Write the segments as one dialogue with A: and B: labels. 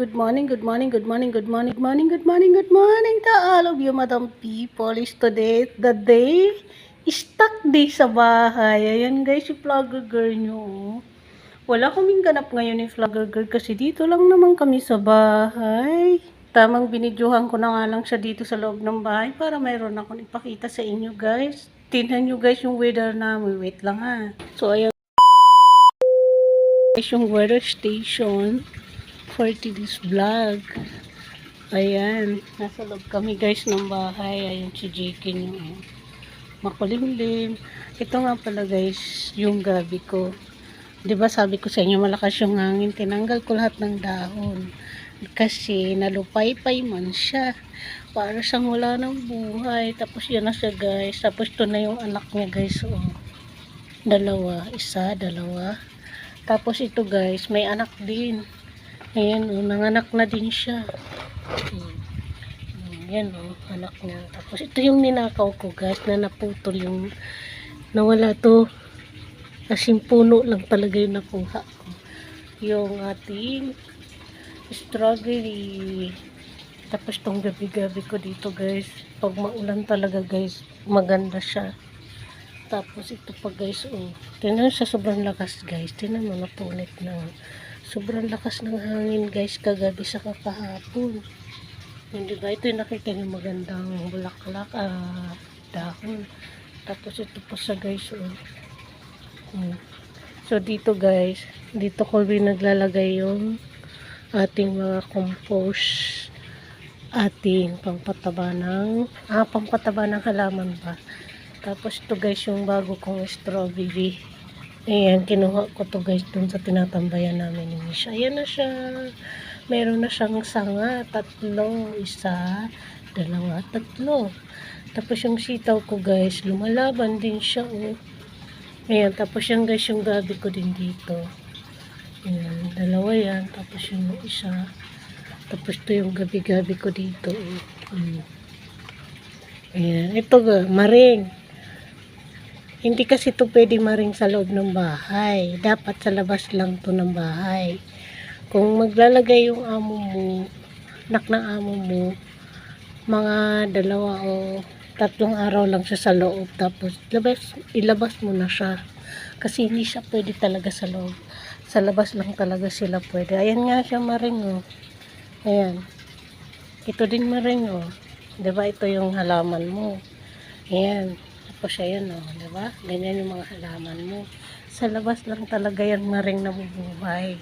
A: good morning, good morning, good morning, good morning, good morning, good morning, good morning to all of you, Madam People. Is today the day? Stuck day sa bahay. Ayan guys, si vlogger girl nyo. Wala kaming ganap ngayon ni vlogger girl kasi dito lang naman kami sa bahay. Tamang binidyohan ko na nga lang siya dito sa loob ng bahay para mayroon akong ipakita sa inyo guys. Tingnan nyo guys yung weather namin. Wait lang ha. So ayan guys yung weather station for today's vlog. Ayan, nasa loob kami guys ng bahay. Ayan si JK nyo. Makulimlim. Ito nga pala guys, yung gabi ko. Diba sabi ko sa inyo malakas yung hangin. Tinanggal ko lahat ng dahon. Kasi nalupay-pay man siya. Para siyang wala ng buhay. Tapos yan na siya guys. Tapos ito na yung anak niya guys. Oh. Dalawa. Isa, dalawa. Tapos ito guys, may anak din. Ayan o, nanganak na din siya. Ayan o, anak niya. Tapos ito yung ninakaw ko guys, na naputol yung, nawala to. Kasing puno lang talaga yung nakuha ko. Yung ating strawberry. Tapos tong gabi-gabi ko dito guys, pag maulan talaga guys, maganda siya. Tapos ito pa guys, oh. Tingnan sa sobrang lakas guys. Tingnan mo, napunit na. Sobrang lakas ng hangin guys kagabi sa kahapon. Hindi ba? Ito yung nakita niyo magandang bulaklak, dahon. Tapos ito pa sa guys, oh. So dito guys, dito ko rin naglalagay yung ating mga compost, ating pampataba ng halaman ba. Tapos ito guys yung bago kong strawberry. Ayan, kinuha ko to guys dun sa tinatambayan namin ni Misha. Ayan na siya. Meron na siyang sanga. 3. 1, 2, 3. Tapos yung sitaw ko guys, lumalaban din siya. Oh. Ayan, tapos yan guys yung gabi ko din dito. Ayan, 2 yan. Tapos yung isa. Tapos ito yung gabi-gabi ko dito. Oh. Ayan, ito maring. Hindi kasi ito pwede maring sa loob ng bahay. Dapat sa labas lang to ng bahay. Kung maglalagay yung amo mo, anak ng amo mo, mga 2 o 3 araw lang siya sa loob. Tapos ilabas mo na siya. Kasi hindi siya pwede talaga sa loob. Sa labas lang talaga sila pwede. Ayan nga siya maring oh. Ayan. Ito din maring oh. Diba ito yung halaman mo. Ayan. Tapos ayan o, diba? Ganyan yung mga halaman mo. Sa labas lang talaga yan maring nabubuhay.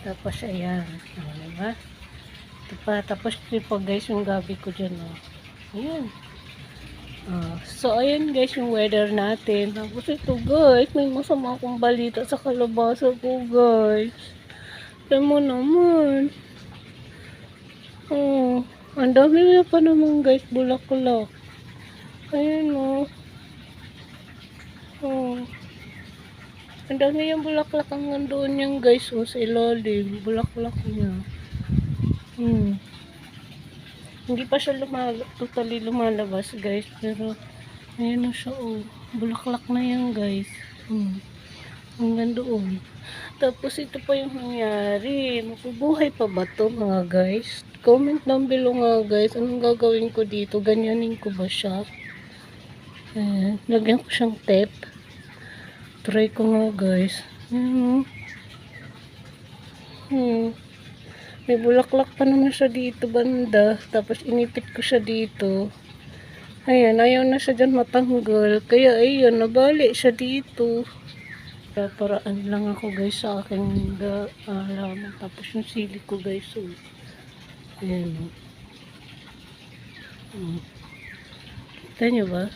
A: Tapos ayan. O, diba? Ito pa. Tapos ito pa guys yung gabi ko dyan o. Ayan. So ayan guys yung weather natin. Tapos ito guys, may masama akong balita sa kalabasa ko guys. Alam mo naman. Ang dami na pa naman guys, bulaklak. Ayan o. Ang dami yung bulaklak ang nandoon yan guys o, sa ilalim. Bulaklak niya. Hindi pa siya totally lumalabas guys. Pero ayan na siya o. Bulaklak na yan guys. Hanggang doon. Tapos ito pa yung nangyari. Mapubuhay pa ba to mga guys? Comment down below nga guys. Anong gagawin ko dito? Ganyanin ko ba siya? Ayan. Lagyan ko siyang tape. Try ko nga guys. May bulaklak pa naman siya dito banda. Tapos inipit ko siya dito. Ayan. Ayaw na siya dyan matanggal. Kaya ayun. Nabali siya dito. Paraan lang ako guys sa aking halaman. Tapos yung sili ko guys. So, ayan. Kita nyo ba?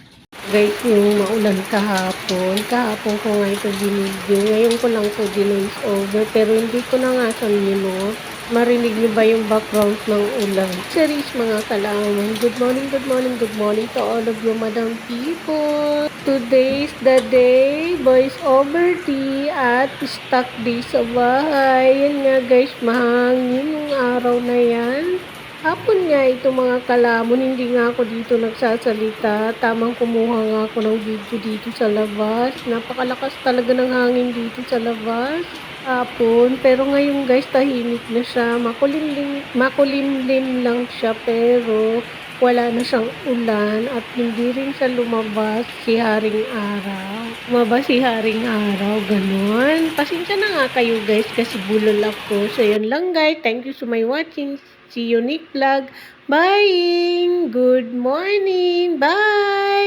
A: Guys, yung maulan kahapon. Kahapon ko nga ito binigyo. Ngayon ko lang ito dinoise over. Pero hindi ko na nga sa minute. Marinig niyo ba yung background ng ulan? Series mga kalaman. Good morning, good morning, good morning to all of you, Madam People. Today's the day, boys over tea at stuck day sa bahay. Yan nga guys, mahangin yung araw na yan. Hapon nga ito mga kalamon, hindi nga ako dito nagsasalita. Tamang kumuha nga ako ng video dito sa labas. Napakalakas talaga ng hangin dito sa labas. hapon. Pero ngayon guys, tahimik na siya. Makulimlim lang siya pero wala na siyang ulan at hindi rin siya lumabas si Haring Araw. Lumabas si Haring Araw, ganun. Pasensya na nga kayo guys kasi bulol ako. So yun lang guys. Thank you so much watching. See you next vlog. Bye! Good morning! Bye!